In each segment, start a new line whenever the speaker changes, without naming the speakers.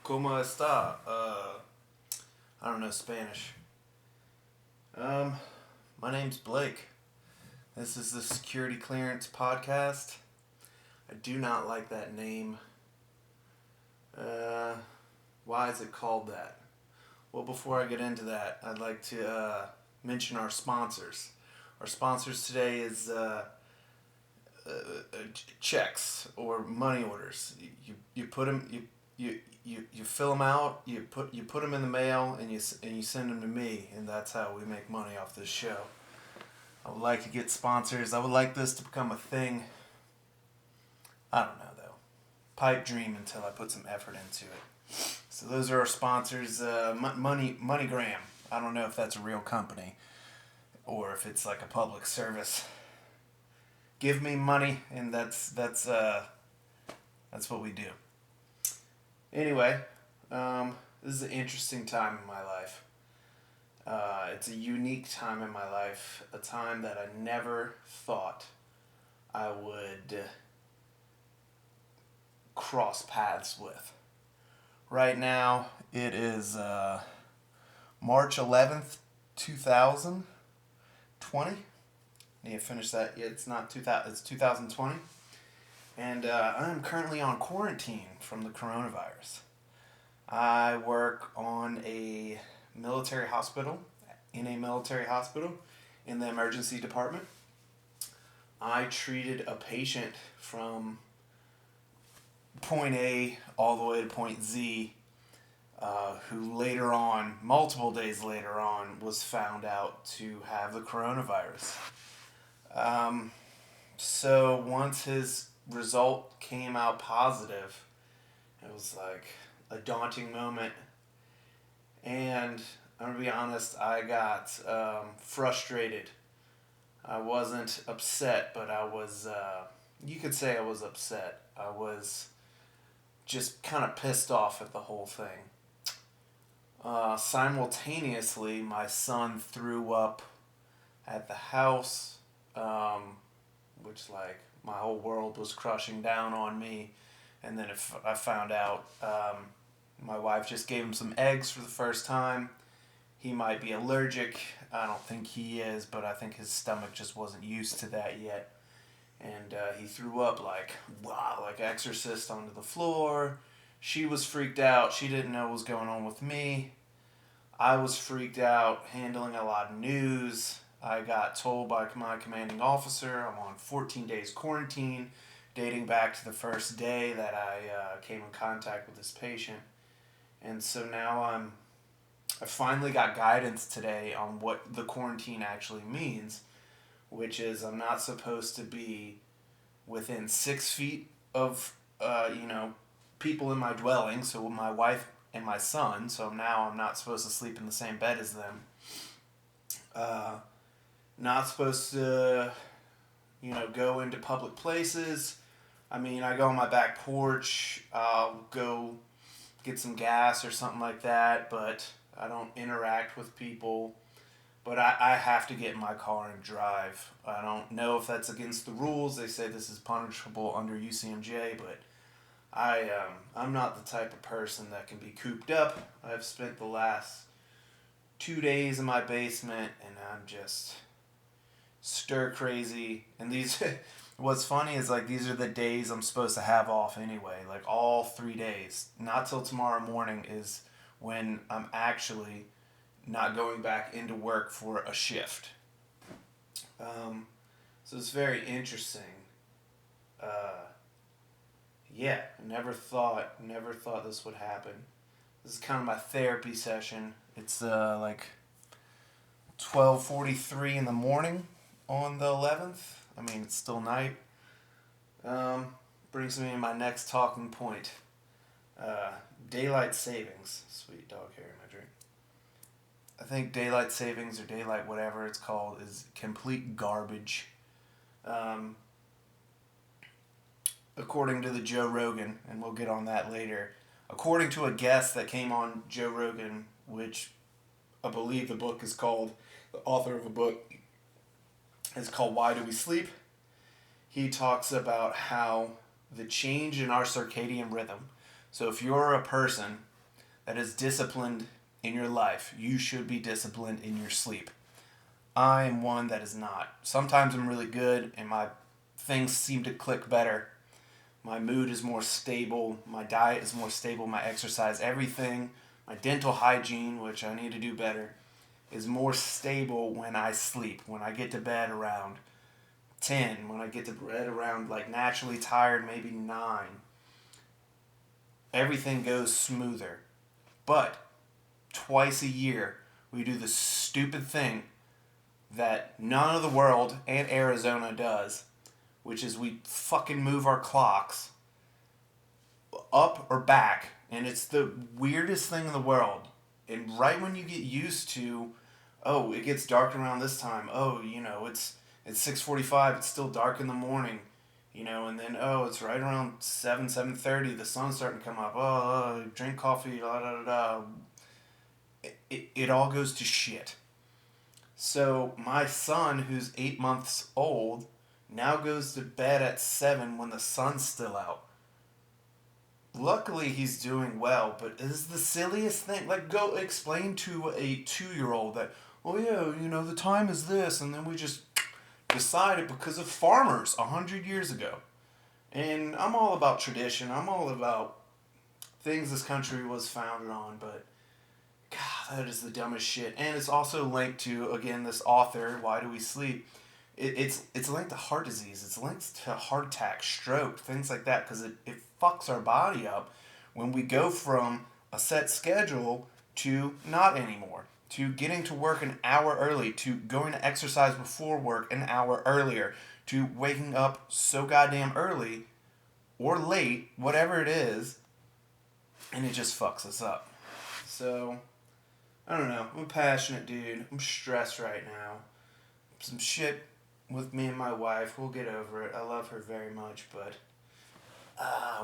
¿Cómo está? I don't know Spanish. Um, my name's Blake. This is the Security Clearance Podcast. I do not like that name. Why is it called that? Well, before I get into that, I'd like to mention our sponsors. Our sponsors today is checks or money orders. You put them you fill them out. You put them in the mail and you send them to me, and that's how we make money off this show. I would like to get sponsors. I would like this to become a thing. I don't know though. Pipe dream until I put some effort into it. So those are our sponsors. MoneyGram. I don't know if that's a real company or if it's like a public service. Give me money, and that's what we do. Anyway, this is an interesting time in my life. It's a unique time in my life, a time that I never thought I would cross paths with. Right now, it is March 11th, 2020. Need to finish that. Yeah, it's not 2000. It's 2020, and I am currently on quarantine from the coronavirus. I work on a military hospital, in the emergency department. I treated a patient from point A all the way to point Z, who later on, multiple days later on, was found out to have the coronavirus. So once his result came out positive, it was like a daunting moment. And I'm going to be honest, I got frustrated. I wasn't upset, but I was, you could say I was upset. I was just kind of pissed off at the whole thing. Simultaneously, my son threw up at the house, which like my whole world was crushing down on me. And then if I found out, my wife just gave him some eggs for the first time. He might be allergic. I don't think he is, but I think his stomach just wasn't used to that yet. And he threw up like Exorcist onto the floor. She was freaked out. She didn't know what was going on with me. I was freaked out, handling a lot of news. I got told by my commanding officer I'm on 14 days quarantine, dating back to the first day that I came in contact with this patient. And so now I finally got guidance today on what the quarantine actually means, which is I'm not supposed to be within 6 feet of people in my dwelling, so my wife and my son. So now I'm not supposed to sleep in the same bed as them. Not supposed to, go into public places. I mean, I go on my back porch. I'll go get some gas or something like that, but I don't interact with people. But I have to get in my car and drive. I don't know if that's against the rules. They say this is punishable under UCMJ, but I'm not the type of person that can be cooped up. I've spent the last 2 days in my basement, and I'm just stir crazy. And what's funny is like these are the days I'm supposed to have off anyway. Like all 3 days. Not till tomorrow morning is when I'm actually not going back into work for a shift. So it's very interesting. Yeah, never thought this would happen. This is kind of my therapy session. It's like 12:43 in the morning on the 11th. I mean, it's still night. Brings me to my next talking point. Daylight savings. Sweet dog hair in my drink. I think daylight savings or daylight whatever it's called is complete garbage. According to the Joe Rogan, and we'll get on that later. According to a guest that came on Joe Rogan, which I believe the author of a book is called Why Do We Sleep? He talks about how the change in our circadian rhythm. So if you're a person that is disciplined in your life, you should be disciplined in your sleep. I am one that is not. Sometimes I'm really good and my things seem to click better. My mood is more stable, my diet is more stable, my exercise, everything, my dental hygiene, which I need to do better, is more stable when I sleep. When I get to bed around 10, when I get to bed around like naturally tired, maybe 9, everything goes smoother. But twice a year, we do the stupid thing that none of the world and Arizona does, which is we fucking move our clocks up or back, and it's the weirdest thing in the world. And right when you get used to, oh, it gets dark around this time. Oh, it's 6:45. It's still dark in the morning, and then it's right around 7:30. The sun's starting to come up. Oh, drink coffee. Da da da da. It all goes to shit. So my son, who's 8 months old, now goes to bed at 7 when the sun's still out. Luckily, he's doing well, but it is the silliest thing. Like, go explain to a 2-year-old that, oh yeah, the time is this, and then we just decided because of farmers 100 years ago. And I'm all about tradition. I'm all about things this country was founded on, but God, that is the dumbest shit. And it's also linked to, again, this author, Why Do We Sleep? It's linked to heart disease. It's linked to heart attack, stroke, things like that, because it fucks our body up when we go from a set schedule to not anymore, to getting to work an hour early, to going to exercise before work an hour earlier, to waking up so goddamn early or late, whatever it is, and it just fucks us up. So, I don't know. I'm a passionate dude. I'm stressed right now. Some shit with me and my wife. We'll get over it. I love her very much, but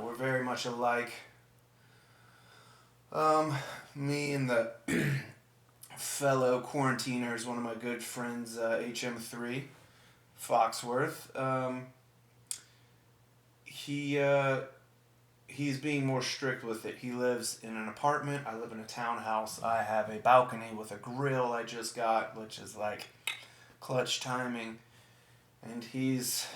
we're very much alike. Me and the fellow quarantiners, one of my good friends, HM3, Foxworth, he's being more strict with it. He lives in an apartment. I live in a townhouse. I have a balcony with a grill I just got, which is like clutch timing. And he's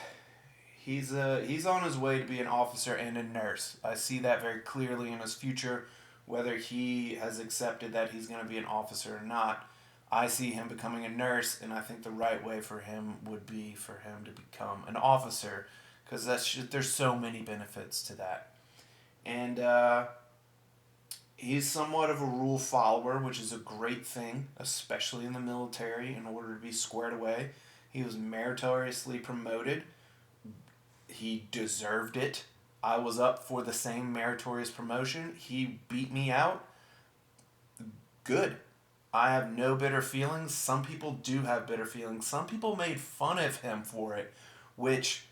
on his way to be an officer and a nurse. I see that very clearly in his future, whether he has accepted that he's going to be an officer or not. I see him becoming a nurse, and I think the right way for him would be for him to become an officer, because there's so many benefits to that. And he's somewhat of a rule follower, which is a great thing, especially in the military, in order to be squared away. He was meritoriously promoted. He deserved it. I was up for the same meritorious promotion. He beat me out. Good. I have no bitter feelings. Some people do have bitter feelings. Some people made fun of him for it, which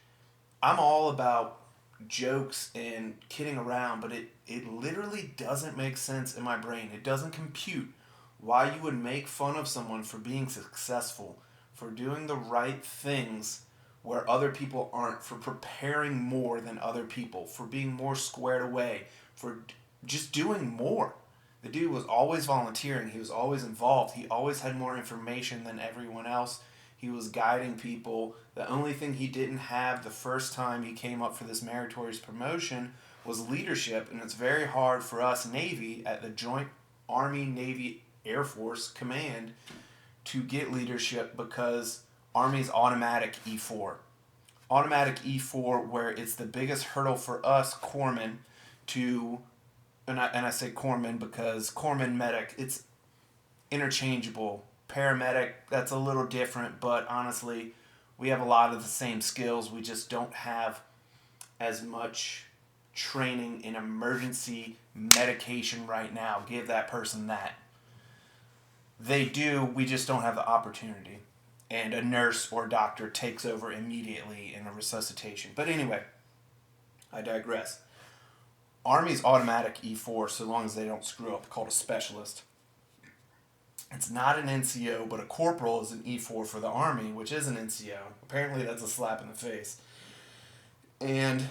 I'm all about jokes and kidding around, but it literally doesn't make sense in my brain. It doesn't compute why you would make fun of someone for being successful, for doing the right things where other people aren't, for preparing more than other people, for being more squared away, for just doing more. The dude was always volunteering. He was always involved. He always had more information than everyone else. He was guiding people. The only thing he didn't have the first time he came up for this meritorious promotion was leadership, and it's very hard for us Navy at the Joint Army, Navy, Air Force Command to get leadership because Army's automatic E4. Automatic E4, where it's the biggest hurdle for us corpsmen to, and I say corpsmen because corpsman medic, it's interchangeable. Paramedic, that's a little different, but honestly, we have a lot of the same skills. We just don't have as much training in emergency medication right now. Give that person that. They do, we just don't have the opportunity. And a nurse or doctor takes over immediately in a resuscitation. But anyway, I digress. Army's automatic E4, so long as they don't screw up, called a specialist. It's not an NCO, but a corporal is an E4 for the Army, which is an NCO. Apparently that's a slap in the face. And,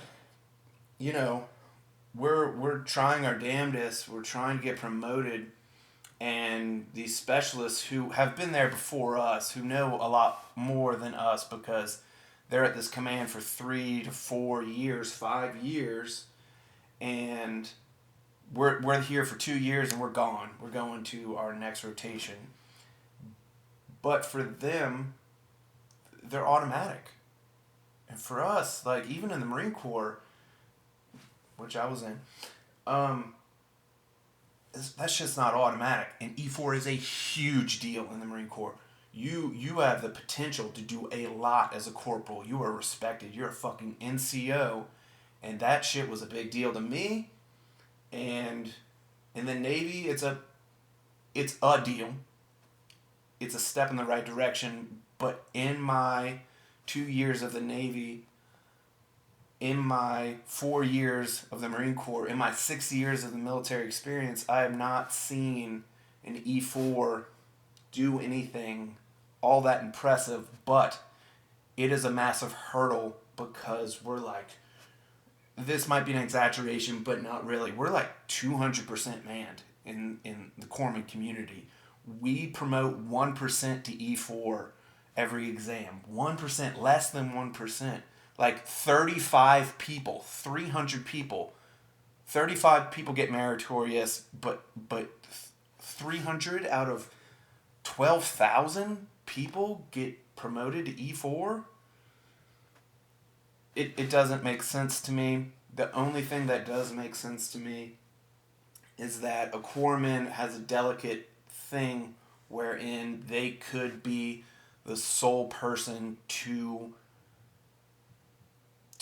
we're trying our damnedest. We're trying to get promoted, and these specialists who have been there before us, who know a lot more than us because they're at this command for 3 to 4 years, 5 years, and we're here for 2 years and we're gone. We're going to our next rotation. But for them, they're automatic. And for us, like even in the Marine Corps, which I was in, that's just not automatic. And E4 is a huge deal in the Marine Corps. You have the potential to do a lot as a corporal. You are respected. You're a fucking NCO, and that shit was a big deal to me. And in the Navy, it's a deal. It's a step in the right direction. But in my 2 years of the Navy, in my 4 years of the Marine Corps, in my 6 years of the military experience, I have not seen an E4 do anything all that impressive, but it is a massive hurdle because we're like, this might be an exaggeration, but not really. We're like 200% manned in the corpsman community. We promote 1% to E4 every exam. 1%, less than 1%. Like 35 people, 300 people. 35 people get meritorious, but 300 out of 12,000 people get promoted to E4? It doesn't make sense to me. The only thing that does make sense to me is that a corpsman has a delicate thing wherein they could be the sole person to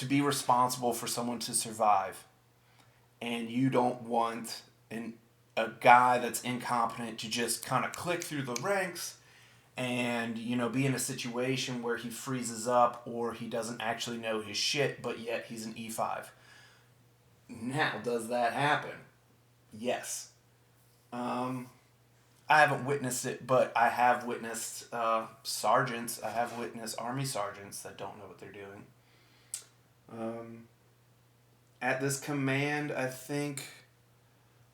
be responsible for someone to survive. And you don't want a guy that's incompetent to just kind of click through the ranks and, be in a situation where he freezes up or he doesn't actually know his shit, but yet he's an E5. Now, does that happen? Yes. I haven't witnessed it, but I have witnessed sergeants. I have witnessed Army sergeants that don't know what they're doing. At this command, I think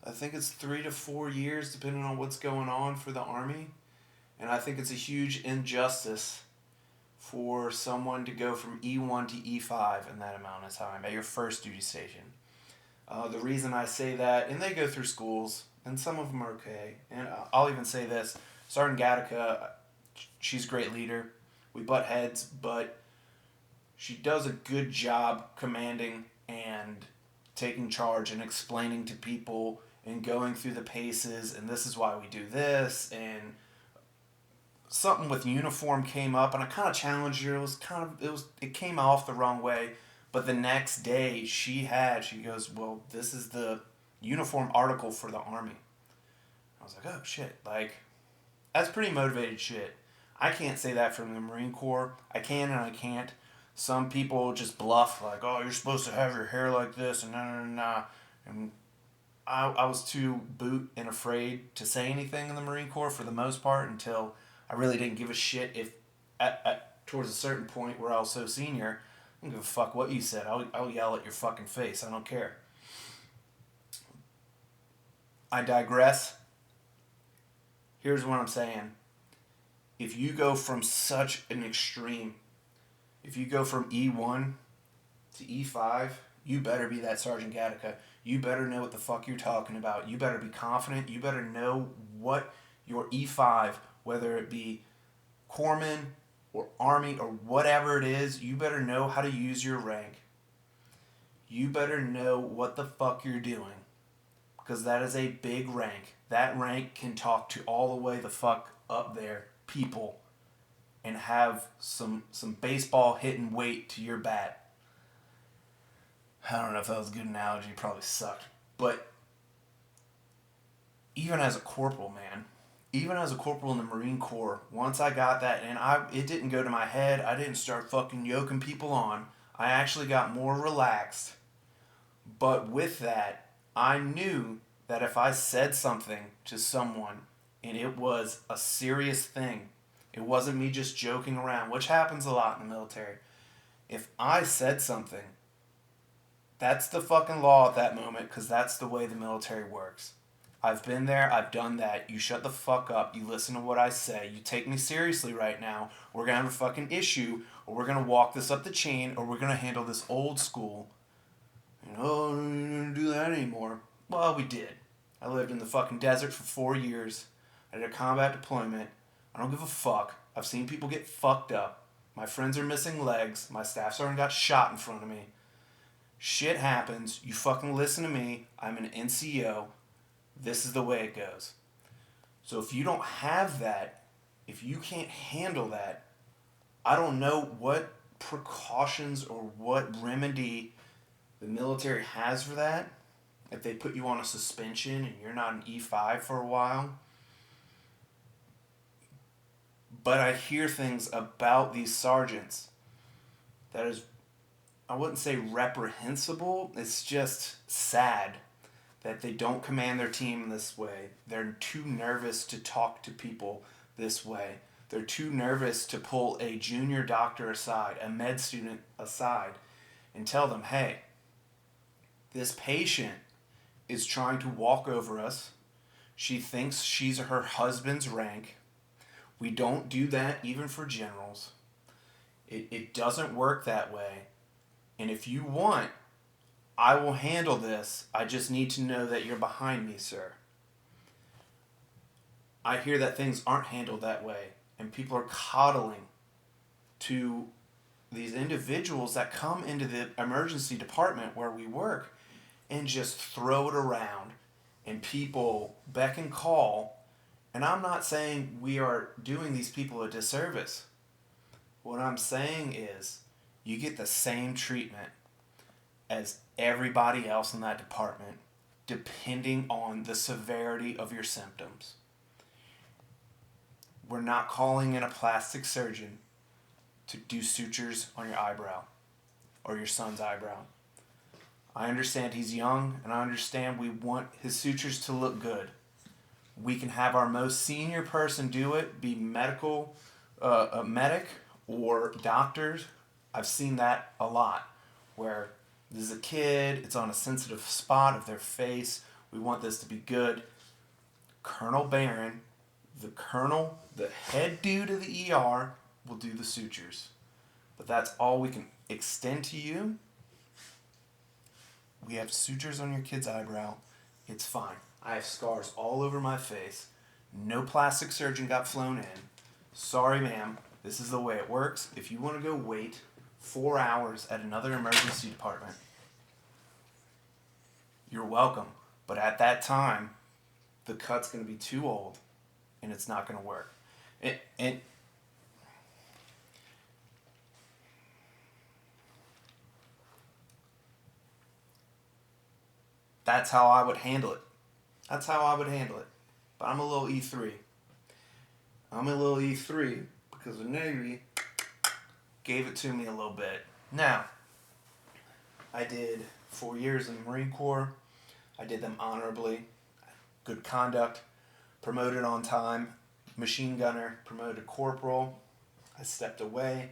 it's 3 to 4 years, depending on what's going on for the Army. And I think it's a huge injustice for someone to go from E1 to E5 in that amount of time at your first duty station. The reason I say that, and they go through schools, and some of them are okay. And I'll even say this, Sergeant Gattaca, she's a great leader. We butt heads, but she does a good job commanding and taking charge and explaining to people and going through the paces, and this is why we do this, and something with uniform came up, and I kind of challenged her. It came off the wrong way, but the next day she goes, well, this is the uniform article for the Army. I was like, oh shit, like, that's pretty motivated shit. I can't say that from the Marine Corps. I can and I can't. Some people just bluff, like, oh, you're supposed to have your hair like this, and nah. And I was too boot and afraid to say anything in the Marine Corps for the most part until I really didn't give a shit if, towards a certain point where I was so senior, I don't give a fuck what you said. I'll yell at your fucking face. I don't care. I digress. Here's what I'm saying. If you go from such an extreme, if you go from E1 to E5, you better be that Sergeant Gattaca. You better know what the fuck you're talking about. You better be confident. You better know what your E5, whether it be corpsman or Army or whatever it is, you better know how to use your rank. You better know what the fuck you're doing. Because that is a big rank. That rank can talk to all the way the fuck up there people and have some baseball hitting weight to your bat. I don't know if that was a good analogy. It probably sucked. But even as a corporal, man, even as a corporal in the Marine Corps, once I got that, and it didn't go to my head, I didn't start fucking yoking people on. I actually got more relaxed. But with that, I knew that if I said something to someone and it was a serious thing, it wasn't me just joking around, which happens a lot in the military. If I said something That's the fucking law at that moment, because that's the way the military works. I've been there, I've done that. You shut the fuck up, you listen to what I say, you take me seriously right now. We're gonna have a fucking issue, or we're gonna walk this up the chain, or we're gonna handle this old school. You know, we're not gonna do that anymore. Well, we did. I lived in the fucking desert for 4 years. I did a combat deployment. I don't give a fuck. I've seen people get fucked up. My friends are missing legs. My staff sergeant got shot in front of me. Shit happens. You fucking listen to me. I'm an NCO. This is the way it goes. So if you don't have that, if you can't handle that, I don't know what precautions or what remedy the military has for that. If they put you on a suspension and you're not an E5 for a while. But I hear things about these sergeants that is, I wouldn't say reprehensible, it's just sad that they don't command their team this way. They're too nervous to talk to people this way. They're too nervous to pull a junior doctor aside, a med student aside, and tell them, hey, this patient is trying to walk over us. She thinks she's her husband's rank. We don't do that even for generals. It doesn't work that way. And if you want, I will handle this. I just need to know that you're behind me, sir. I hear that things aren't handled that way. And people are coddling to these individuals that come into the emergency department where we work and just throw it around. And people beck and call. And I'm not saying we are doing these people a disservice. What I'm saying is you get the same treatment as everybody else in that department, depending on the severity of your symptoms. We're not calling in a plastic surgeon to do sutures on your eyebrow or your son's eyebrow. I understand he's young, and I understand we want his sutures to look good. We can have our most senior person do it, be a medic or doctors. I've seen that a lot, where this is a kid, it's on a sensitive spot of their face. We want this to be good. Colonel Barron, the head dude of the ER, will do the sutures. But that's all we can extend to you. We have sutures on your kid's eyebrow. It's fine. I have scars all over my face. No plastic surgeon got flown in. Sorry, ma'am. This is the way it works. If you want to go wait 4 hours at another emergency department, you're welcome. But at that time, the cut's going to be too old, and it's not going to work. And that's how I would handle it. That's how I would handle it. But I'm a little E3. I'm a little E3 because the Navy gave it to me a little bit. Now, I did 4 years in the Marine Corps. I did them honorably. Good conduct. Promoted on time. Machine gunner. Promoted corporal. I stepped away.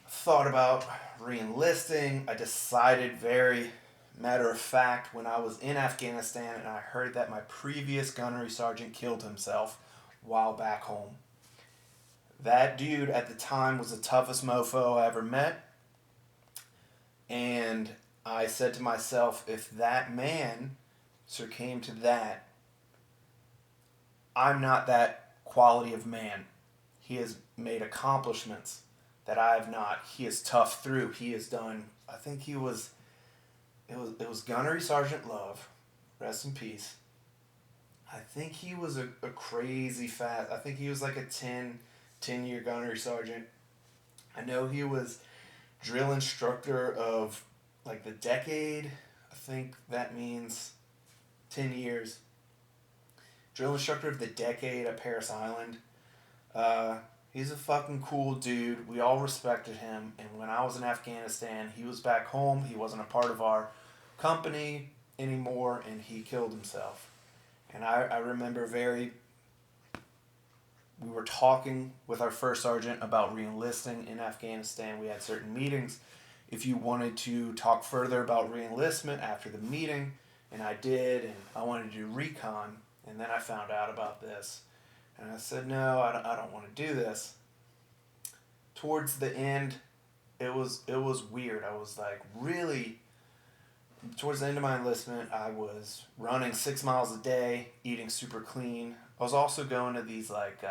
Thought about re-enlisting. I decided very matter of fact when I was in Afghanistan and I heard that my previous gunnery sergeant killed himself while back home. That dude at the time was the toughest mofo I ever met. And I said to myself, if that man succumbed to that, I'm not that quality of man. He has made accomplishments that I have not. He is tough through. He has done, I think he was, it was Gunnery Sergeant Love, rest in peace. I think he was a crazy fast, I think he was like a 10-year gunnery sergeant. I know he was drill instructor of like the decade. I think that means 10 years. Drill instructor of the decade at Parris Island. He's a fucking cool dude. We all respected him. And when I was in Afghanistan, he was back home. He wasn't a part of our company anymore, and he killed himself. And I remember we were talking with our first sergeant about re-enlisting in Afghanistan. We had certain meetings, if you wanted to talk further about reenlistment after the meeting, and I did, and I wanted to do recon, and then I found out about this, and I said, no, I don't want to do this. Towards the end, it was weird. I was like really towards the end of my enlistment. I was running 6 miles a day, eating super clean. I was also going to these like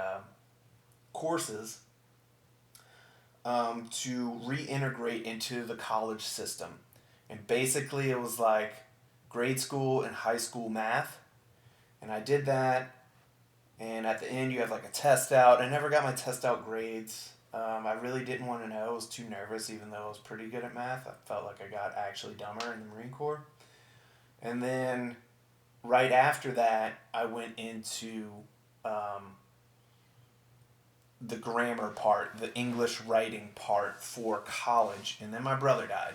courses to reintegrate into the college system, and basically it was like grade school and high school math, and I did that. And at the end, you have like a test out. I never got my test out grades. I really didn't want to know. I was too nervous, even though I was pretty good at math. I felt like I got actually dumber in the Marine Corps. And then right after that, I went into the grammar part, the English writing part for college. And then my brother died.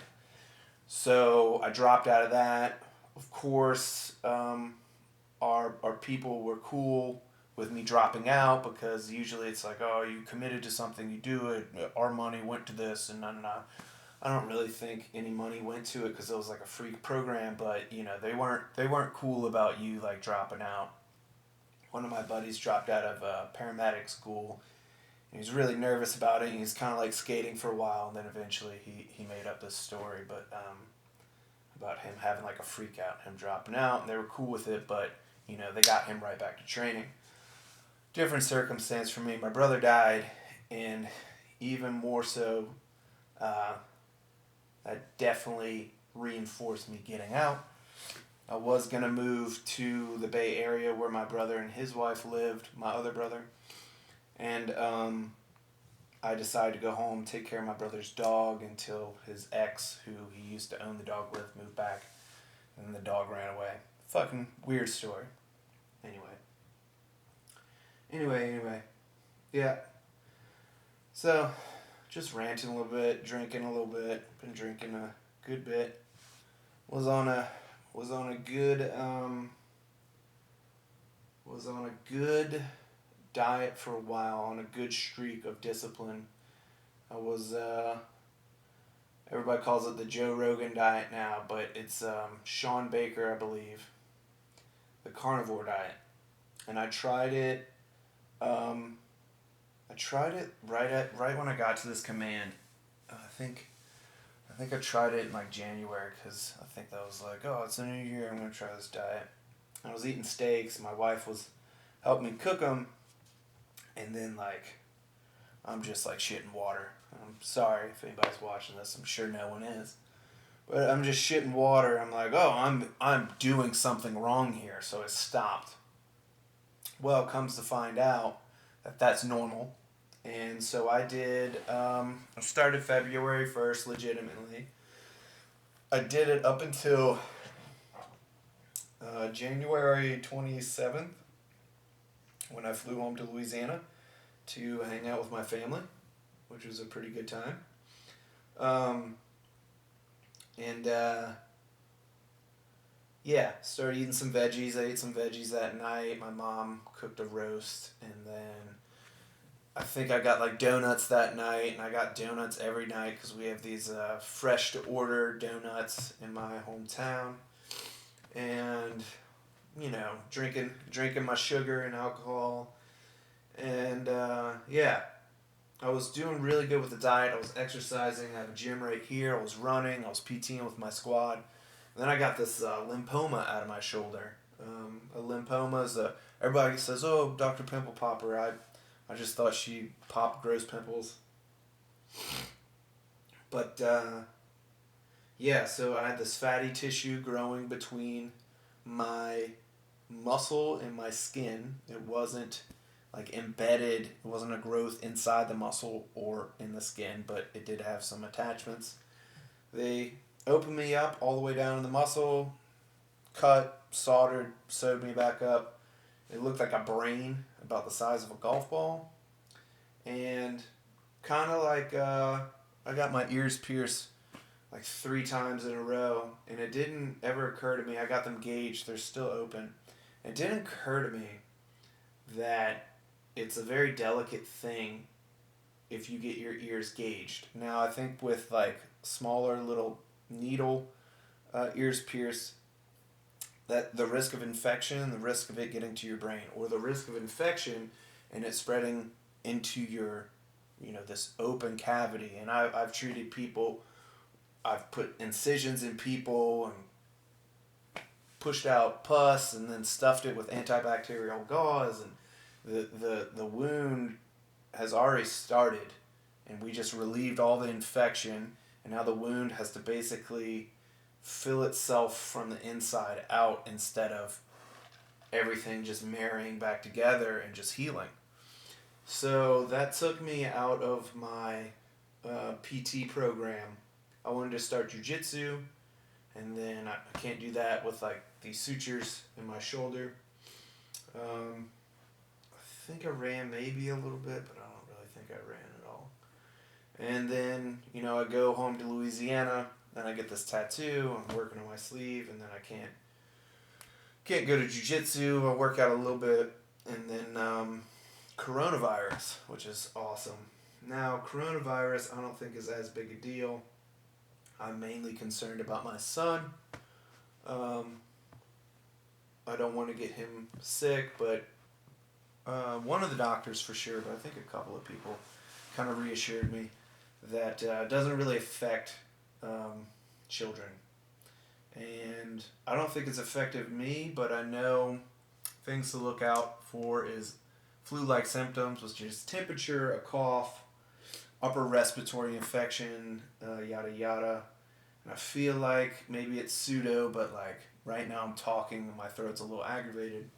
So I dropped out of that. Of course, our people were cool with me dropping out, because usually it's like, oh, you committed to something, you do it, our money went to this, and I don't really think any money went to it because it was like a free program, but they weren't cool about you like dropping out. One of my buddies dropped out of paramedic school. He was really nervous about it, and he was kind of like skating for a while, and then eventually he made up this story, but about him having like a freak out, him dropping out, and they were cool with it, but they got him right back to training. Different circumstance for me. My brother died, and even more so, that definitely reinforced me getting out. I was going to move to the Bay Area where my brother and his wife lived, my other brother, and I decided to go home, take care of my brother's dog until his ex, who he used to own the dog with, moved back, and the dog ran away. Fucking weird story. Anyway. Yeah. So, just ranting a little bit, drinking a little bit. Been drinking a good bit. Was on a good diet for a while, on a good streak of discipline. I was everybody calls it the Joe Rogan diet now, but it's Sean Baker, I believe. The carnivore diet. And I tried it right when I got to this command. I think I tried it in like January, because I think that was like, oh, it's a new year, I'm gonna try this diet. I was eating steaks. My wife was helping me cook them, and then like I'm just like shitting water. I'm sorry if anybody's watching this. I'm sure no one is, but I'm just shitting water. I'm like, oh, I'm doing something wrong here, so it stopped. Well, it comes to find out that that's normal. And so I did, I started February 1st legitimately. I did it up until January 27th, when I flew home to Louisiana to hang out with my family, which was a pretty good time. Started eating some veggies. I ate some veggies that night. My mom cooked a roast, and then I think I got like donuts that night, and I got donuts every night because we have these fresh to order donuts in my hometown, and drinking my sugar and alcohol, and I was doing really good with the diet. I was exercising. I have a gym right here. I was running. I was PTing with my squad. And then I got this lymphoma out of my shoulder. A lymphoma is everybody says, oh, Dr. Pimple Popper. I just thought she popped gross pimples. But, so I had this fatty tissue growing between my muscle and my skin. It wasn't like embedded. It wasn't a growth inside the muscle or in the skin, but it did have some attachments. They opened me up all the way down in the muscle, cut, soldered, sewed me back up. It looked like a brain about the size of a golf ball. And kind of like I got my ears pierced like 3 times in a row. And it didn't ever occur to me. I got them gauged. They're still open. It didn't occur to me that it's a very delicate thing if you get your ears gauged. Now, I think with like smaller little needle ears pierced, that the risk of infection, the risk of it getting to your brain, or the risk of infection and it spreading into your, this open cavity. And I've treated people, I've put incisions in people and pushed out pus and then stuffed it with antibacterial gauze, and the wound has already started, and we just relieved all the infection, and now the wound has to basically fill itself from the inside out instead of everything just marrying back together and just healing. So that took me out of my PT program. I wanted to start jujitsu, and then I can't do that with like these sutures in my shoulder. I think I ran maybe a little bit, but I don't really think I ran at all. And then, I go home to Louisiana, then I get this tattoo, I'm working on my sleeve, and then I can't go to jiu-jitsu. I work out a little bit, and then coronavirus, which is awesome. Now, coronavirus I don't think is as big a deal. I'm mainly concerned about my son. I don't want to get him sick, but one of the doctors for sure, but I think a couple of people kind of reassured me that it doesn't really affect children. And I don't think it's affected me, but I know things to look out for is flu-like symptoms, which is temperature, a cough, upper respiratory infection, yada yada. And I feel like maybe it's pseudo, but like right now I'm talking and my throat's a little aggravated.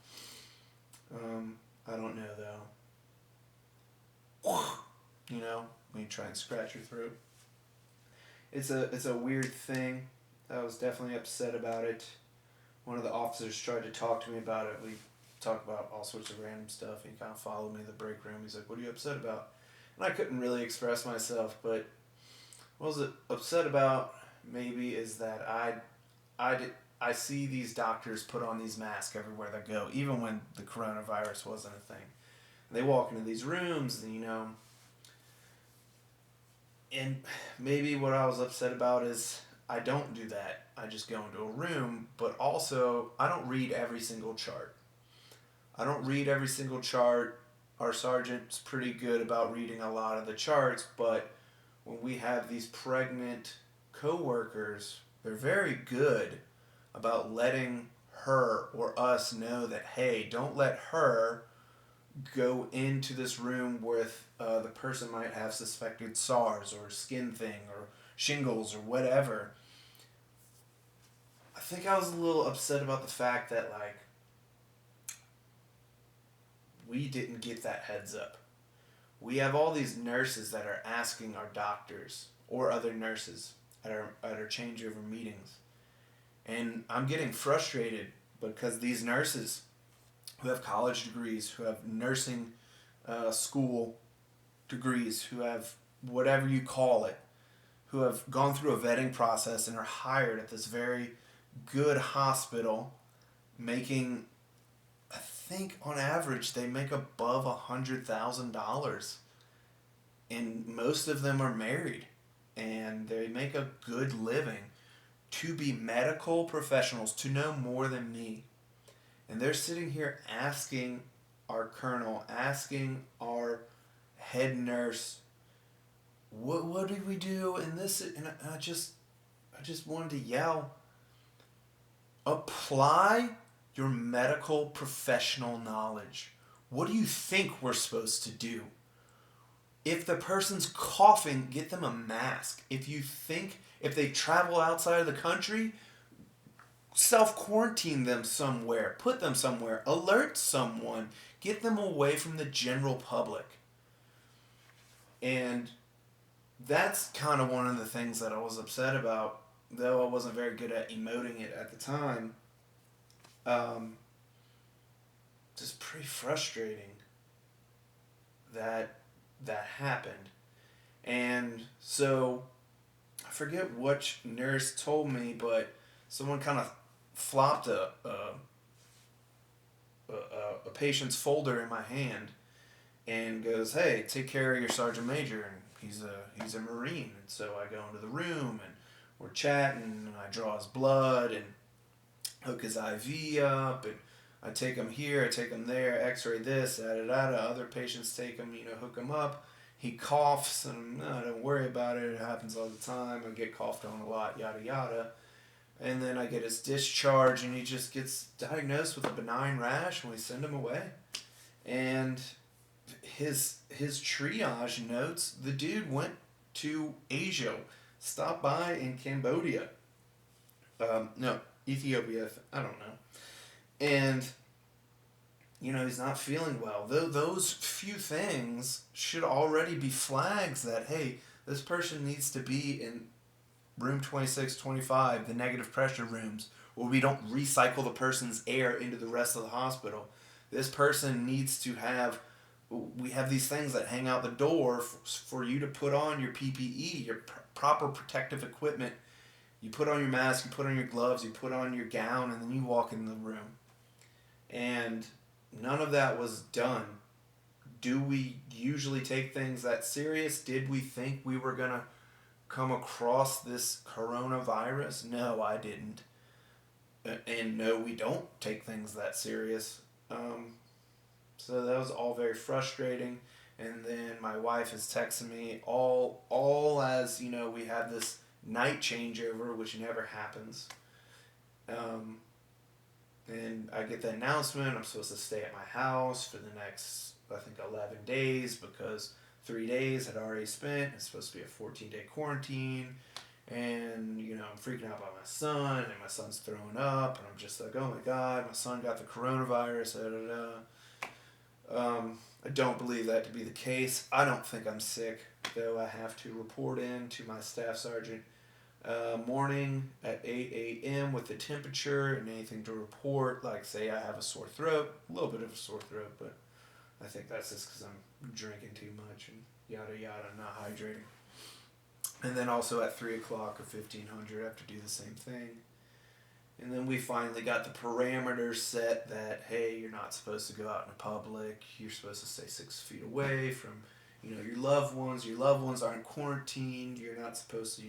I don't know though. When you try and scratch your throat. It's a weird thing. I was definitely upset about it. One of the officers tried to talk to me about it. We talked about all sorts of random stuff. He kind of followed me in the break room. He's like, "What are you upset about?" And I couldn't really express myself, but what I was upset about maybe is that I see these doctors put on these masks everywhere they go, even when the coronavirus wasn't a thing. They walk into these rooms, and and maybe what I was upset about is I don't do that. I just go into a room, but also I don't read every single chart. Our sergeant's pretty good about reading a lot of the charts, but when we have these pregnant co-workers, they're very good about letting her or us know that, hey, don't let her go into this room with the person might have suspected SARS or skin thing or shingles or whatever. I think I was a little upset about the fact that we didn't get that heads up. We have all these nurses that are asking our doctors or other nurses at our changeover meetings. And I'm getting frustrated because these nurses who have college degrees, who have nursing school degrees, who have whatever you call it, who have gone through a vetting process and are hired at this very good hospital, making, I think on average, they make above $100,000. And most of them are married. And they make a good living. To be medical professionals, to know more than me. And they're sitting here asking our colonel, asking our head nurse, what did we do in this? And I just wanted to yell, apply your medical professional knowledge. What do you think we're supposed to do? If the person's coughing, get them a mask. If they travel outside of the country, self-quarantine them somewhere. Put them somewhere. Alert someone. Get them away from the general public. And that's kind of one of the things that I was upset about, though I wasn't very good at emoting it at the time. Just pretty frustrating that happened. And so I forget which nurse told me, but someone kind of flopped a patient's folder in my hand and goes, "Hey, take care of your sergeant major." And he's a Marine, and so I go into the room and we're chatting, and I draw his blood and hook his IV up, and I take him here, I take him there, X-ray this, da da da da. Other patients take him, hook him up. He coughs, and no, don't worry about it. It happens all the time. I get coughed on a lot, yada yada. And then I get his discharge, and he just gets diagnosed with a benign rash, and we send him away. And his triage notes, the dude went to Asia, stopped by in Cambodia. No, Ethiopia, I don't know. And, he's not feeling well. Those few things should already be flags that, hey, this person needs to be in room 26, 25, the negative pressure rooms, where we don't recycle the person's air into the rest of the hospital. This person needs to have, we have these things that hang out the door for you to put on your PPE, your proper protective equipment. You put on your mask, you put on your gloves, you put on your gown, and then you walk in the room. And none of that was done. Do we usually take things that serious? Did we think we were going to come across this coronavirus? No, I didn't. And no, we don't take things that serious. So that was all very frustrating. And then my wife is texting me all as, we have this night changeover, which never happens. And I get the announcement I'm supposed to stay at my house for the next, I think, 11 days, because 3 days had already spent. It's supposed to be a 14-day quarantine. And, I'm freaking out about my son, and my son's throwing up, and I'm just like, oh my God, my son got the coronavirus, da da da. I don't believe that to be the case. I don't think I'm sick, though I have to report in to my staff sergeant morning at 8 a.m. with the temperature and anything to report, like say I have a sore throat, a little bit of a sore throat, but I think that's just because I'm drinking too much and yada yada, not hydrating. And then also at 3 o'clock or 1500 I have to do the same thing. And then we finally got the parameters set that, hey, you're not supposed to go out in public, you're supposed to stay 6 feet away from your loved ones. Your loved ones aren't quarantined. You're not supposed to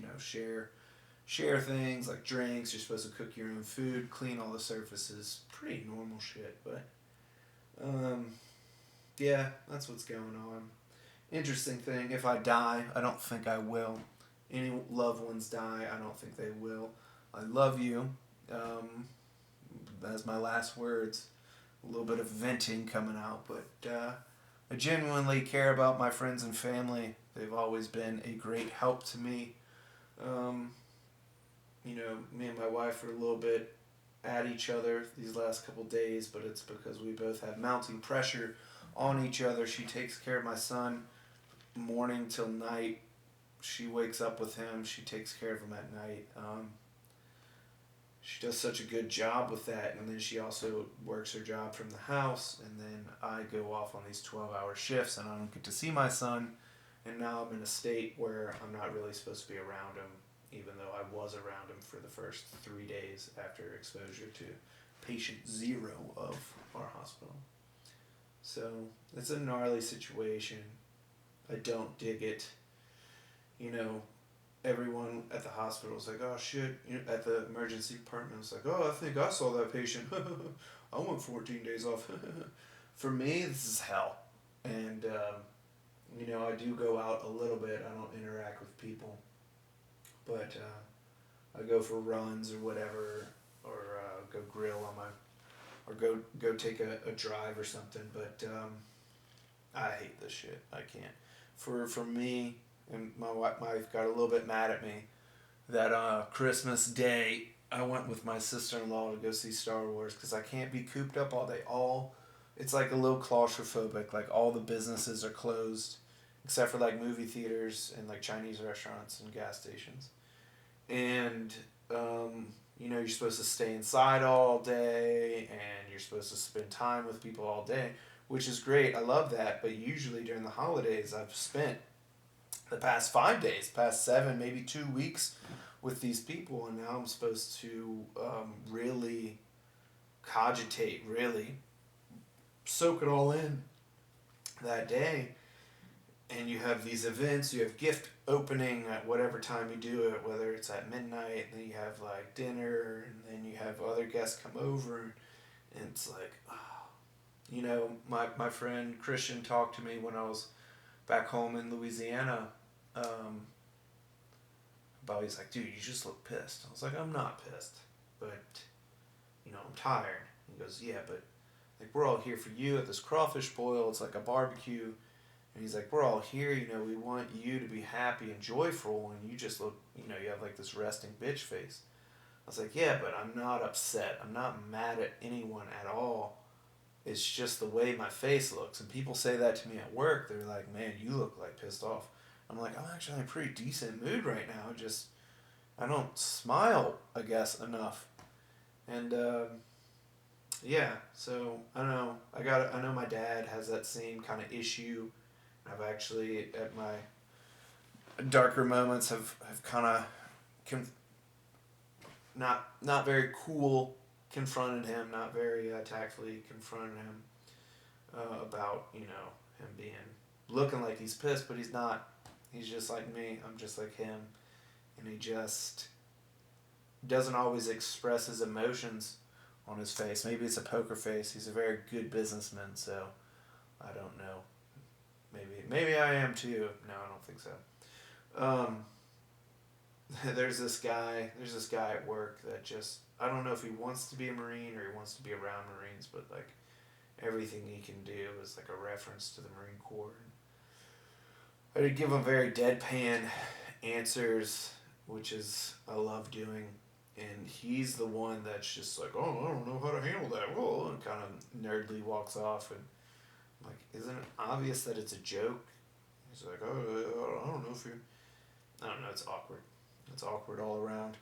share things like drinks. You're supposed to cook your own food, clean all the surfaces. Pretty normal shit, but yeah, that's what's going on. Interesting thing, if I die, I don't think I will. Any loved ones die, I don't think they will. I love you. That's my last words. A little bit of venting coming out, but I genuinely care about my friends and family. They've always been a great help to me. Me and my wife are a little bit at each other these last couple days, but it's because we both have mounting pressure on each other. She takes care of my son morning till night. She wakes up with him. She takes care of him at night. She does such a good job with that, and then she also works her job from the house, and then I go off on these 12-hour shifts, and I don't get to see my son, and now I'm in a state where I'm not really supposed to be around him, even though I was around him for the first 3 days after exposure to patient 0 of our hospital. So it's a gnarly situation. I don't dig it. Everyone at the hospital was like, oh shit, at the emergency department was like, oh, I think I saw that patient. I went 14 days off. For me, this is hell. And, I do go out a little bit. I don't interact with people. But I go for runs or whatever, or go grill on or go take a drive or something. But I hate this shit. I can't. For me, and my wife got a little bit mad at me that Christmas Day I went with my sister-in-law to go see Star Wars because I can't be cooped up all day. It's like a little claustrophobic. Like all the businesses are closed except for like movie theaters and like Chinese restaurants and gas stations. And you're supposed to stay inside all day and you're supposed to spend time with people all day, which is great. I love that. But usually during the holidays, I've spent the past 5 days, past 7, maybe 2 weeks with these people, and now I'm supposed to really really soak it all in that day. and you have these events, you have gift opening at whatever time you do it, whether it's at midnight, and then you have like dinner, and then you have other guests come over, and it's like, oh. You know, my friend Christian talked to me when I was back home in Louisiana, um, about, he's like, dude, you just look pissed. I was like, I'm not pissed, but, you know, I'm tired. He goes, yeah, but, like, we're all here for you at this crawfish boil. It's like a barbecue. And he's like, we're all here, you know, we want you to be happy and joyful, and you just look, you know, you have like this resting bitch face. I was like, yeah, but I'm not upset. I'm not mad at anyone at all. It's just the way my face looks. And people say that to me at work. They're like, man, you look like pissed off. I'm like, I'm actually in a pretty decent mood right now. Just, I don't smile, I guess, enough. And, yeah, so I don't know. I know my dad has that same kind of issue. I've actually, at my darker moments, have kind of not very cool confronted him, not very tactfully confronted him about, you know, him being looking like he's pissed, but he's not. He's just like me. I'm just like him, and he just doesn't always express his emotions on his face. Maybe it's a poker face. He's a very good businessman, so I don't know. Maybe I am too. No, I don't think so. Um, there's this guy at work that just, I don't know if he wants to be a Marine or he wants to be around Marines, but like everything he can do is like a reference to the Marine Corps. I would give him very deadpan answers, which is I love doing. And he's the one that's just like, oh, I don't know how to handle that. Whoa, and kind of nerdly walks off. And I'm like, isn't it obvious that it's a joke? He's like, oh, I don't know if you. I don't know. It's awkward. It's awkward all around.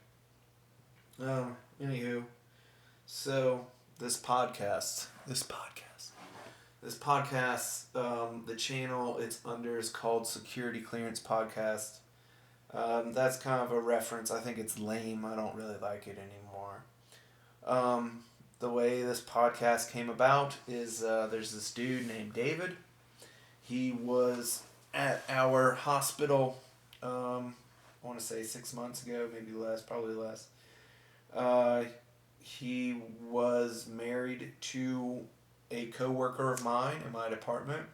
Anywho, so this podcast, the channel it's under is called Security Clearance Podcast. That's kind of a reference. I think it's lame. I don't really like it anymore. The way this podcast came about is there's this dude named David. He was at our hospital, I want to say 6 months ago, maybe less, probably less. He was married to a coworker of mine in my department,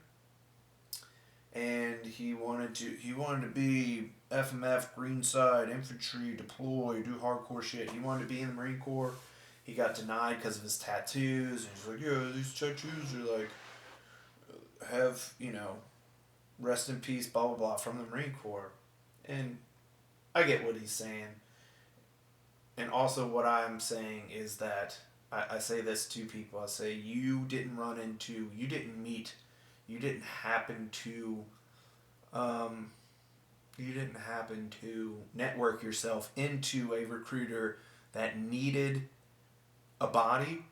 and he wanted to be FMF Greenside infantry, deploy, do hardcore shit. He wanted to be in the Marine Corps. He got denied because of his tattoos, and he's like, yeah, these tattoos are like, have, you know, rest in peace, blah blah blah, from the Marine Corps. And I get what he's saying. And also what I'm saying is that I say this to people. I say you didn't happen to network yourself into a recruiter that needed a body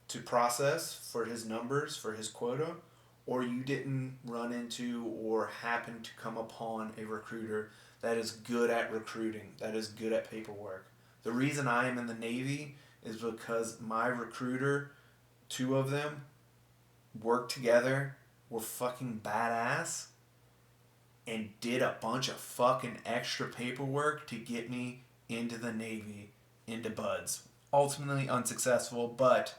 to process for his numbers, for his quota, or you didn't run into or happen to come upon a recruiter that is good at recruiting, that is good at paperwork. The reason I am in the Navy is because my recruiter, two of them, worked together, were fucking badass, and did a bunch of fucking extra paperwork to get me into the Navy, into BUD/S. Ultimately unsuccessful, but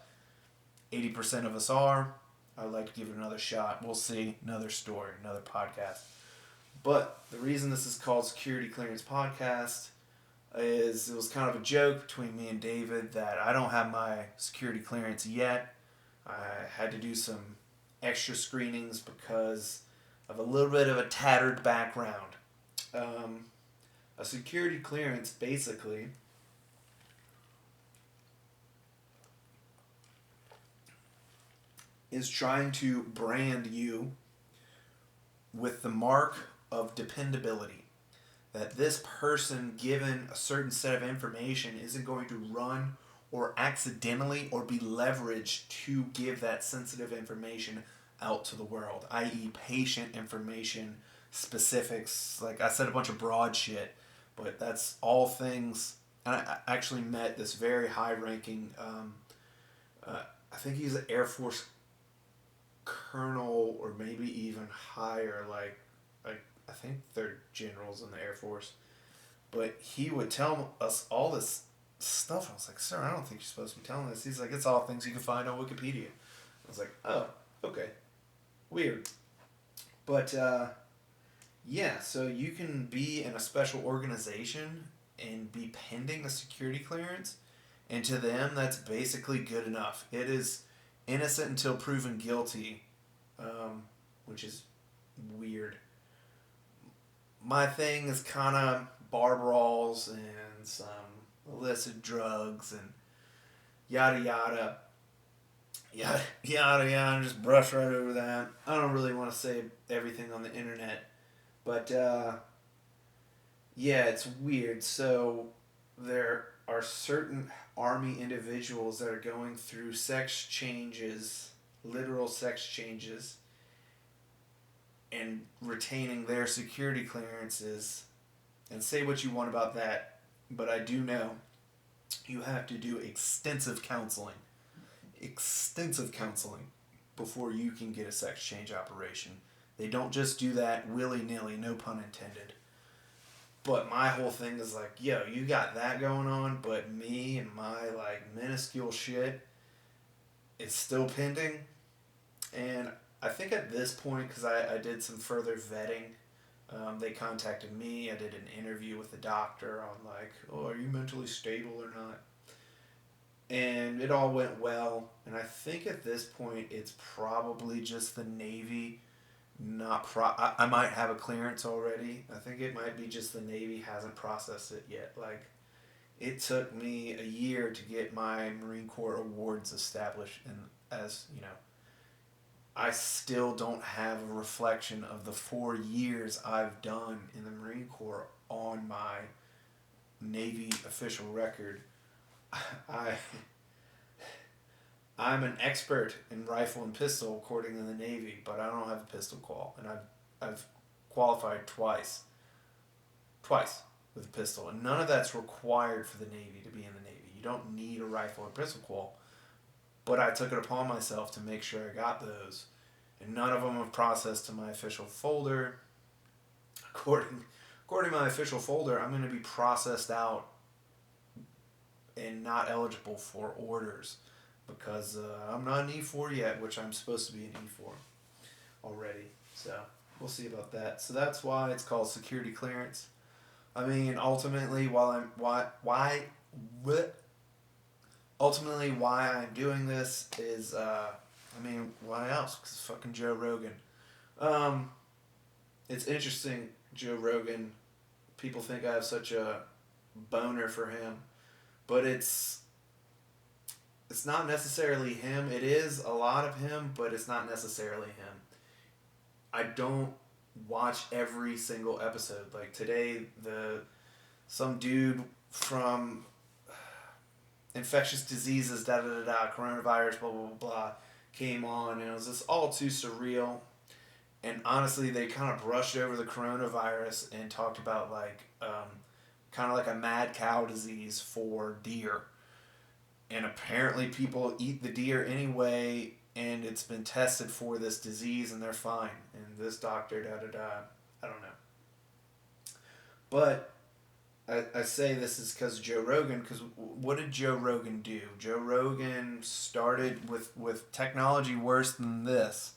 80% of us are. I'd like to give it another shot. We'll see. Another story, another podcast. But the reason this is called Security Clearance Podcast is it was kind of a joke between me and David that I don't have my security clearance yet. I had to do some extra screenings because of a little bit of a tattered background. A security clearance basically is trying to brand you with the mark of dependability. That this person, given a certain set of information, isn't going to run or accidentally or be leveraged to give that sensitive information out to the world, i.e. patient information, specifics. Like I said, a bunch of broad shit, but that's all things. And I actually met this very high-ranking, I think he's an Air Force colonel or maybe even higher, like I think they're generals in the Air Force. But he would tell us all this stuff. I was like, sir, I don't think you're supposed to be telling this. He's like, it's all things you can find on Wikipedia. I was like, oh, okay. Weird. But, yeah, so you can be in a special organization and be pending a security clearance. And to them, that's basically good enough. It is innocent until proven guilty, which is weird. My thing is kind of bar brawls and some illicit drugs and yada yada. Yada yada yada. Just brush right over that. I don't really want to say everything on the internet. But, yeah, it's weird. So there are certain Army individuals that are going through sex changes, literal sex changes, and retaining their security clearances. And say what you want about that, but I do know you have to do extensive counseling before you can get a sex change operation. They don't just do that willy-nilly, no pun intended. But my whole thing is like, yo, you got that going on, but me and my, like, minuscule shit, it's still pending. And I think at this point, because I did some further vetting, they contacted me. I did an interview with the doctor on, like, oh, are you mentally stable or not? And it all went well. And I think at this point, it's probably just the Navy. I might have a clearance already. I think it might be just the Navy hasn't processed it yet. Like, it took me a year to get my Marine Corps awards established, and as you know, I still don't have a reflection of the 4 years I've done in the Marine Corps on my Navy official record. I'm an expert in rifle and pistol according to the Navy, but I don't have a pistol qual, and I've qualified twice with a pistol, and none of that's required for the Navy to be in the Navy. You don't need a rifle or pistol qual. But I took it upon myself to make sure I got those. And none of them have processed to my official folder. According to my official folder, I'm going to be processed out and not eligible for orders. Because I'm not an E4 yet, which I'm supposed to be an E4 already. So we'll see about that. So that's why it's called security clearance. I mean, ultimately, Ultimately, why I'm doing this is, why else? Because fucking Joe Rogan. It's interesting, Joe Rogan. People think I have such a boner for him, but it's not necessarily him. It is a lot of him, but it's not necessarily him. I don't watch every single episode. Like today, some dude from infectious diseases, coronavirus, blah, blah, blah, blah, came on, and it was just all too surreal. And honestly, they kind of brushed over the coronavirus and talked about, like, kind of like a mad cow disease for deer. And apparently people eat the deer anyway, and it's been tested for this disease, and they're fine. And this doctor, I don't know. But I say this is because Joe Rogan, because what did Joe Rogan do? Joe Rogan started with technology worse than this.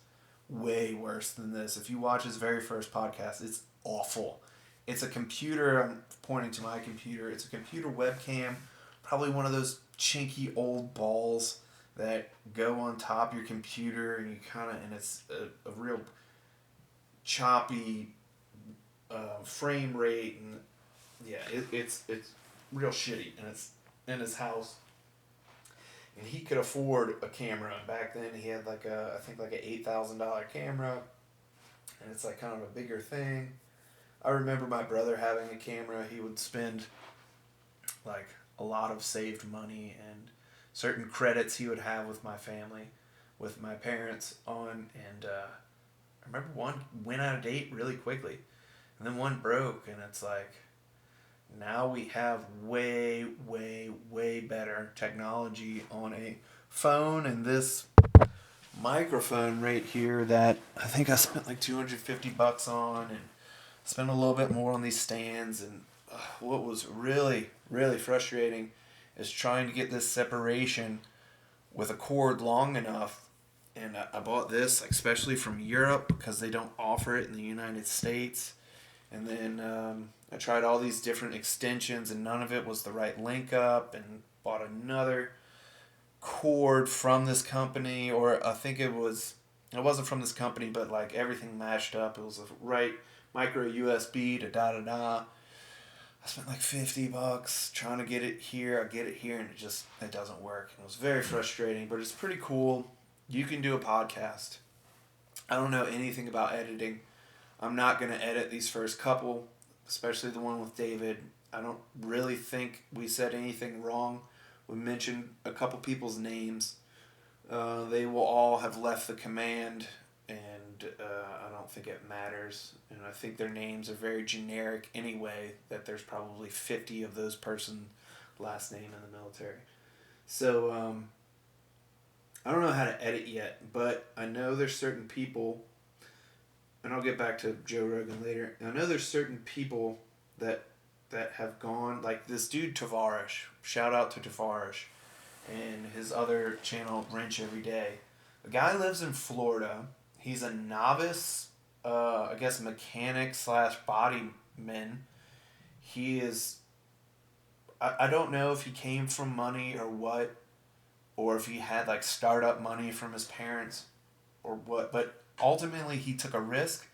Way worse than this. If you watch his very first podcast, it's awful. It's a computer, I'm pointing to my computer, it's a computer webcam, probably one of those chinky old balls that go on top of your computer, and you and it's a real choppy frame rate, and yeah, it's real shitty, and it's in his house. And he could afford a camera. Back then, he had I think an $8,000 camera, and it's like kind of a bigger thing. I remember my brother having a camera. He would spend like a lot of saved money and certain credits he would have with my family, with my parents on, and I remember one went out of date really quickly, and then one broke, and it's like, now we have way, way, way better technology on a phone, and this microphone right here that I think I spent like $250 on, and spend a little bit more on these stands. And what was really, really frustrating is trying to get this separation with a cord long enough. And I bought this, like, especially from Europe, because they don't offer it in the United States. And then I tried all these different extensions, and none of it was the right link up. And bought another cord from this company, or I think it wasn't from this company, but like everything matched up. It was a right micro USB to da da da. I spent like $50 trying to get it here. I get it here, and it doesn't work. It was very frustrating, but it's pretty cool. You can do a podcast. I don't know anything about editing. I'm not going to edit these first couple, especially the one with David. I don't really think we said anything wrong. We mentioned a couple people's names. They will all have left the command, and I don't think it matters. And I think their names are very generic anyway, that there's probably 50 of those person last name in the military. So I don't know how to edit yet, but I know there's certain people, and I'll get back to Joe Rogan later. I know there's certain people that have gone, like this dude Tavarish. Shout out to Tavarish and his other channel, Wrench Every Day. The guy lives in Florida. He's a novice, I guess, mechanic / bodyman. He is, I don't know if he came from money or what, or if he had like startup money from his parents or what, but ultimately he took a risk,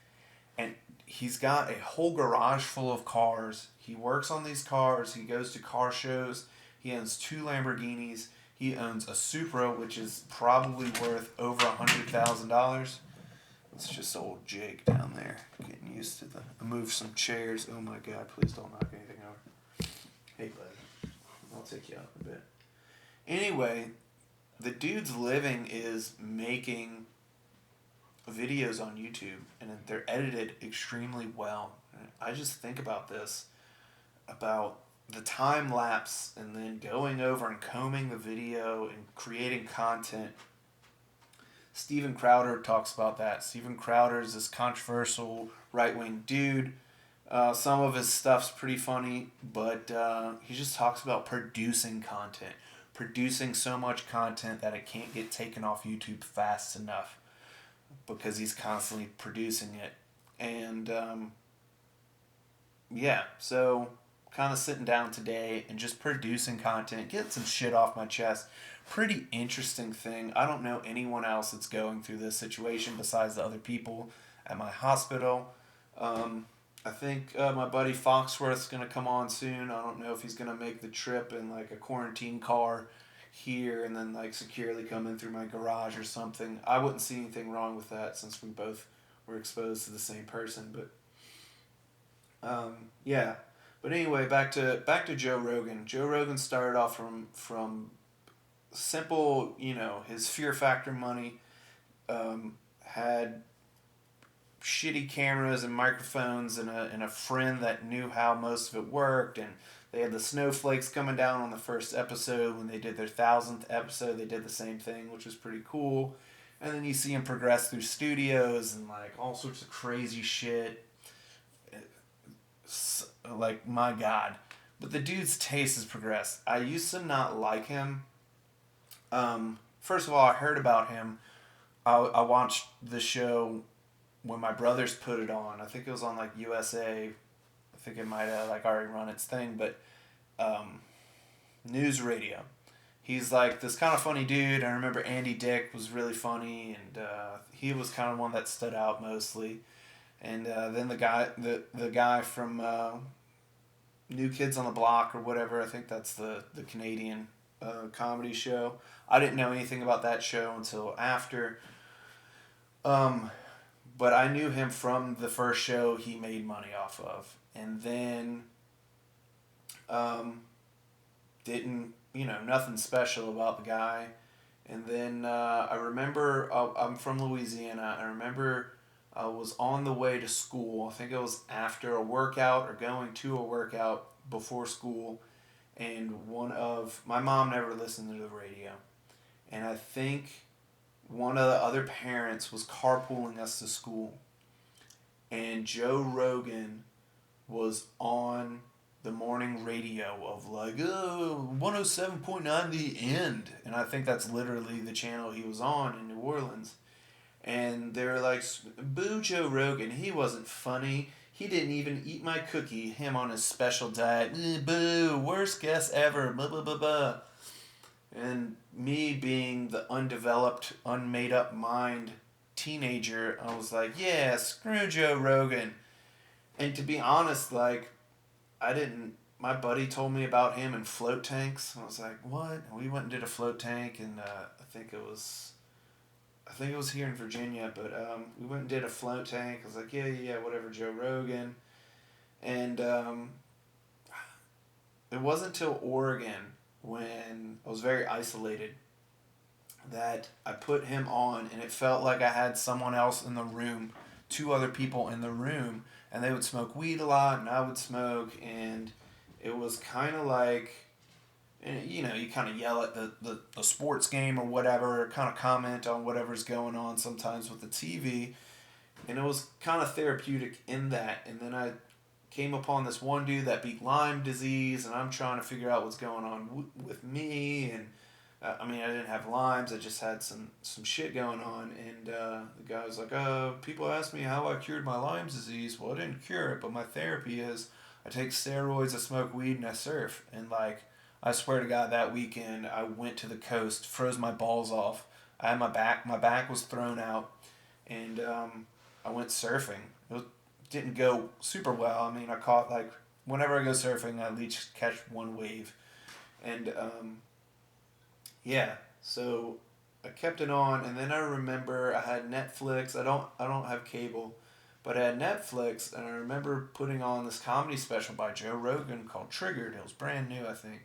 and he's got a whole garage full of cars. He works on these cars. He goes to car shows. He owns 2 Lamborghinis. He owns a Supra, which is probably worth over $100,000. It's just old Jake down there getting used to I moved some chairs. Oh my God, please don't knock anything over. Hey, bud. I'll take you out in a bit. Anyway, the dude's living is making videos on YouTube, and they're edited extremely well. I just think about this, about the time lapse, and then going over and combing the video and creating content. Steven Crowder talks about that. Steven Crowder is this controversial right-wing dude. Some of his stuff's pretty funny, but he just talks about producing content. Producing so much content that it can't get taken off YouTube fast enough, because he's constantly producing it. And so kind of sitting down today and just producing content, getting some shit off my chest. Pretty interesting thing. I don't know anyone else that's going through this situation besides the other people at my hospital. I think my buddy Foxworth's going to come on soon. I don't know if he's going to make the trip in like a quarantine car here and then like securely come in through my garage or something. I wouldn't see anything wrong with that since we both were exposed to the same person. But yeah. But anyway, back to Joe Rogan. Joe Rogan started off from simple, his Fear Factor money, had shitty cameras and microphones and a friend that knew how most of it worked, and they had the snowflakes coming down on the first episode. When they did their 1,000th episode, they did the same thing, which was pretty cool. And then you see him progress through studios and like all sorts of crazy shit. Like, my God. But the dude's taste has progressed. I used to not like him. First of all, I heard about him. I watched the show when my brothers put it on. I think it was on like USA. I think it might have like already run its thing, but news radio. He's like this kind of funny dude. I remember Andy Dick was really funny, and he was kind of one that stood out mostly. And then the guy from New Kids on the Block or whatever, I think that's the Canadian comedy show. I didn't know anything about that show until after. But I knew him from the first show he made money off of. And then didn't, nothing special about the guy. And then I remember, I'm from Louisiana. I remember I was on the way to school. I think it was after a workout or going to a workout before school. And my mom never listened to the radio. And I think one of the other parents was carpooling us to school. and Joe Rogan was on the morning radio of like 107.9 The End, and I think that's literally the channel he was on in New Orleans. And they're like, boo Joe Rogan, he wasn't funny. He didn't even eat my cookie. Him on his special diet. Boo, worst guest ever. Blah blah blah blah. And me being the undeveloped, unmade up mind teenager, I was like, yeah, screw Joe Rogan. And to be honest, like, I didn't. My buddy told me about him and float tanks. I was like, what? And we went and did a float tank, and I think it was here in Virginia, but we went and did a float tank. I was like, yeah, yeah, yeah, whatever, Joe Rogan. And it wasn't until Oregon, when I was very isolated, that I put him on, and it felt like I had someone else in the room, two other people in the room, and they would smoke weed a lot, and I would smoke, and it was kind of like, you know, you kind of yell at the sports game or whatever, kind of comment on whatever's going on sometimes with the TV, and it was kind of therapeutic in that. And then I came upon this one dude that beat Lyme disease, and I'm trying to figure out what's going on with me. And I mean, I didn't have Lyme's, I just had some shit going on. And the guy was like, people ask me how I cured my Lyme's disease. Well, I didn't cure it, but my therapy is I take steroids, I smoke weed, and I surf. And like, I swear to God, that weekend I went to the coast, froze my balls off. I had my back was thrown out, and I went surfing. Didn't go super well. I mean, I caught like, whenever I go surfing, I at least catch one wave, and yeah. So I kept it on, and then I remember I had Netflix. I don't have cable, but I had Netflix, and I remember putting on this comedy special by Joe Rogan called Triggered. It was brand new, I think,